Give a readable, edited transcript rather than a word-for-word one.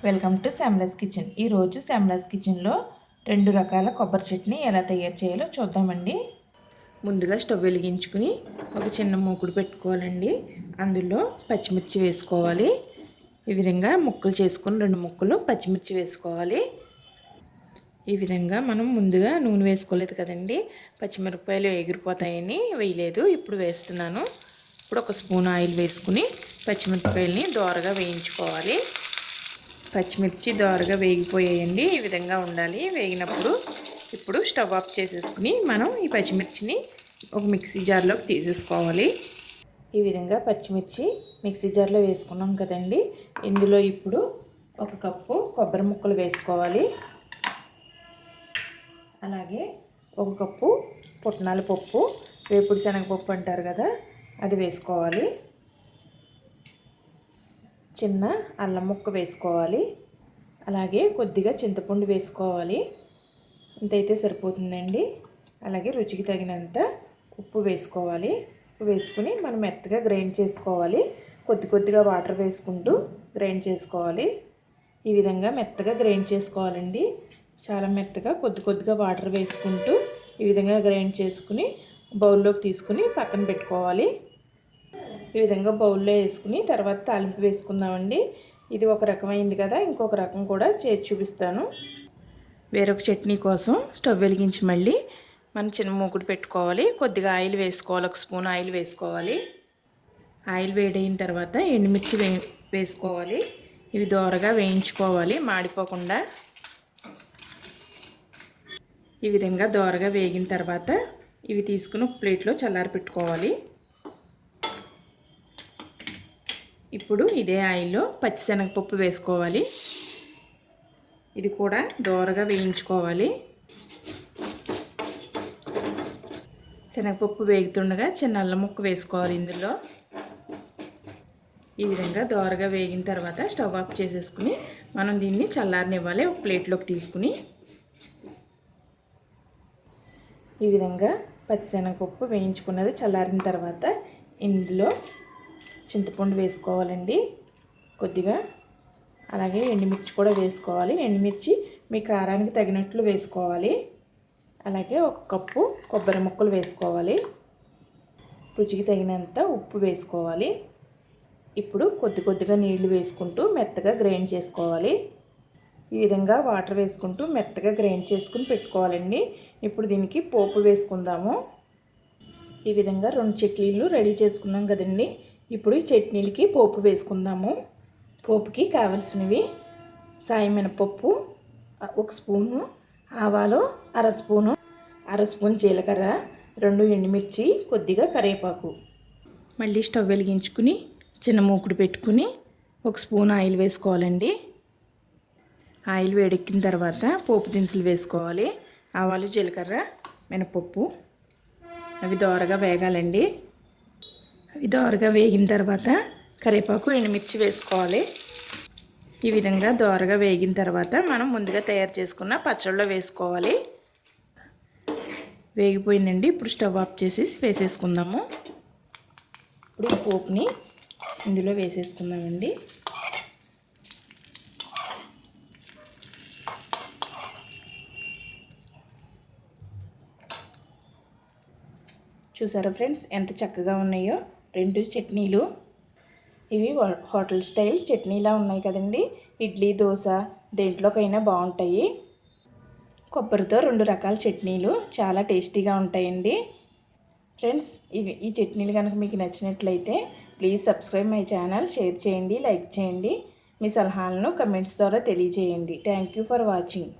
Welcome to శ్యామలాస్ kitchen. ఈరోజు శ్యామలాస్ కిచెన్లో 2 రకాల కొబ్బరి చట్నీ ఎలా తయారు చేయాలో చూద్దామండి. ముందుగా స్టవ్ వెలిగించుకుని ఒక చిన్న మూకుడు పెట్టుకోవాలండి. అందులో పచ్చిమిర్చి వేసుకోవాలి. ఈ విధంగా ముక్కలు చేసుకుని 2 ముక్కలు పచ్చిమిర్చి వేసుకోవాలి. ఈ విధంగా మనం ముందుగా నూనె వేసుకోలేదు కదండి, పచ్చిమిరపకాయలు ఎగిరిపోతాయని వేయలేదు. ఇప్పుడు వేస్తున్నాను. ఇప్పుడు ఒక స్పూన్ ఆయిల్ వేసుకుని పచ్చిమిరపకాయలని దోరగా వేయించుకోవాలి. పచ్చిమిర్చి దోరగా వేగిపోయాయండి. ఈ విధంగా ఉండాలి. వేగినప్పుడు ఇప్పుడు స్టవ్ ఆఫ్ చేసేసుకుని మనం ఈ పచ్చిమిర్చిని ఒక మిక్సీ జార్లోకి తీసేసుకోవాలి. ఈ విధంగా పచ్చిమిర్చి మిక్సీ జార్లో వేసుకున్నాం కదండి. ఇందులో ఇప్పుడు 1 కప్పు కొబ్బరి ముక్కలు వేసుకోవాలి. అలాగే 1 కప్పు పుట్నాల పప్పు, వేపుడు శనగపప్పు అంటారు కదా, అది వేసుకోవాలి. చిన్న అల్లం ముక్క వేసుకోవాలి. అలాగే కొద్దిగా చింతపండు వేసుకోవాలి. ఇంతైతే సరిపోతుందండి. అలాగే రుచికి తగినంత ఉప్పు వేసుకోవాలి. ఉప్పు వేసుకుని మనం మెత్తగా గ్రైండ్ చేసుకోవాలి. కొద్దిగా వాటర్ వేసుకుంటూ గ్రైండ్ చేసుకోవాలి. ఈ విధంగా మెత్తగా గ్రైండ్ చేసుకోవాలండి. చాలా మెత్తగా కొద్దిగా వాటర్ వేసుకుంటూ ఈ విధంగా గ్రైండ్ చేసుకుని బౌల్లోకి తీసుకుని పక్కన పెట్టుకోవాలి. ఈ విధంగా బౌల్లో వేసుకుని తర్వాత తాలింపు వేసుకుందామండి. ఇది ఒక రకమైంది కదా, ఇంకొక రకం కూడా చేసి చూపిస్తాను. వేరొక చట్నీ కోసం స్టవ్ వెలిగించి మళ్ళీ మనం చిన్న మూకుడు పెట్టుకోవాలి. కొద్దిగా ఆయిల్ వేసుకోవాలి. 1 స్పూన్ ఆయిల్ వేసుకోవాలి. ఆయిల్ వేడైన తర్వాత ఎండుమిర్చి వేసుకోవాలి. ఇవి దోరగా వేయించుకోవాలి, మాడిపోకుండా. ఈ విధంగా దోరగా వేగిన తర్వాత ఇవి తీసుకుని ఒక ప్లేట్లో చల్లారి పెట్టుకోవాలి. ఇప్పుడు ఇదే ఆయిల్లో పచ్చిశనగపప్పు వేసుకోవాలి. ఇది కూడా దోరగా వేయించుకోవాలి. శనగపప్పు వేగుతుండగా చిన్న అల్లం ముక్క వేసుకోవాలి ఇందులో. ఈ విధంగా దోరగా వేగిన తర్వాత స్టవ్ ఆఫ్ చేసేసుకుని మనం దీన్ని చల్లారనివ్వాలి. ఒక ప్లేట్లోకి తీసుకుని ఈ విధంగా పచ్చిశనగపప్పు వేయించుకున్నది చల్లారిన తర్వాత ఇందులో చింతపండు వేసుకోవాలండి కొద్దిగా. అలాగే ఎండుమిర్చి కూడా వేసుకోవాలి. ఎండుమిర్చి మీ కారానికి తగినట్లు వేసుకోవాలి. అలాగే 1 కప్పు కొబ్బరి ముక్కలు వేసుకోవాలి. రుచికి తగినంత ఉప్పు వేసుకోవాలి. ఇప్పుడు కొద్దిగా నీళ్లు వేసుకుంటూ మెత్తగా గ్రైండ్ చేసుకోవాలి. ఈ విధంగా వాటర్ వేసుకుంటూ మెత్తగా గ్రైండ్ చేసుకుని పెట్టుకోవాలండి. ఇప్పుడు దీనికి పోపు వేసుకుందాము. ఈ విధంగా 2 చట్నీలు రెడీ చేసుకున్నాం కదండి. ఇప్పుడు ఈ చట్నీలకి పోపు వేసుకుందాము. పోపుకి కావలసినవి సాయి మినపప్పు 1 స్పూను, ఆవాలు అర స్పూన్ జీలకర్ర, 2 ఎండుమిర్చి, కొద్దిగా కరివేపాకు. మళ్ళీ స్టవ్ వెలిగించుకుని చిన్న మూకుడు పెట్టుకుని 1 స్పూన్ ఆయిల్ వేసుకోవాలండి. ఆయిల్ వేడెక్కిన తర్వాత పోపు దినుసులు వేసుకోవాలి. ఆవాలు, జీలకర్ర, మినపప్పు అవి దోరగా వేగాలండి. అవి దోరగా వేగిన తర్వాత కరివేపాకు, ఎండుమిర్చి వేసుకోవాలి. ఈ విధంగా దోరగా వేగిన తర్వాత మనం ముందుగా తయారు చేసుకున్న పచ్చళ్ళలో వేసుకోవాలి. వేగిపోయిందండి. ఇప్పుడు స్టవ్ ఆఫ్ చేసి వేసేసుకుందాము. ఇప్పుడు ఈ పోపుని ఇందులో వేసేసుకుందామండి. చూసారా ఫ్రెండ్స్, ఎంత చక్కగా ఉన్నాయో 2 చట్నీలు. ఇవి హోటల్ స్టైల్ చట్నీలా ఉన్నాయి కదండి. ఇడ్లీ, దోశ దేంట్లోకైనా బాగుంటాయి. కొబ్బరితో 2 రకాల చట్నీలు చాలా టేస్టీగా ఉంటాయండి. ఫ్రెండ్స్, ఈ చట్నీలు కనుక మీకు నచ్చినట్లయితే please subscribe my channel, share చేయండి, లైక్ చేయండి. మీ సలహాలను కమెంట్స్ ద్వారా తెలియజేయండి. Thank you for watching.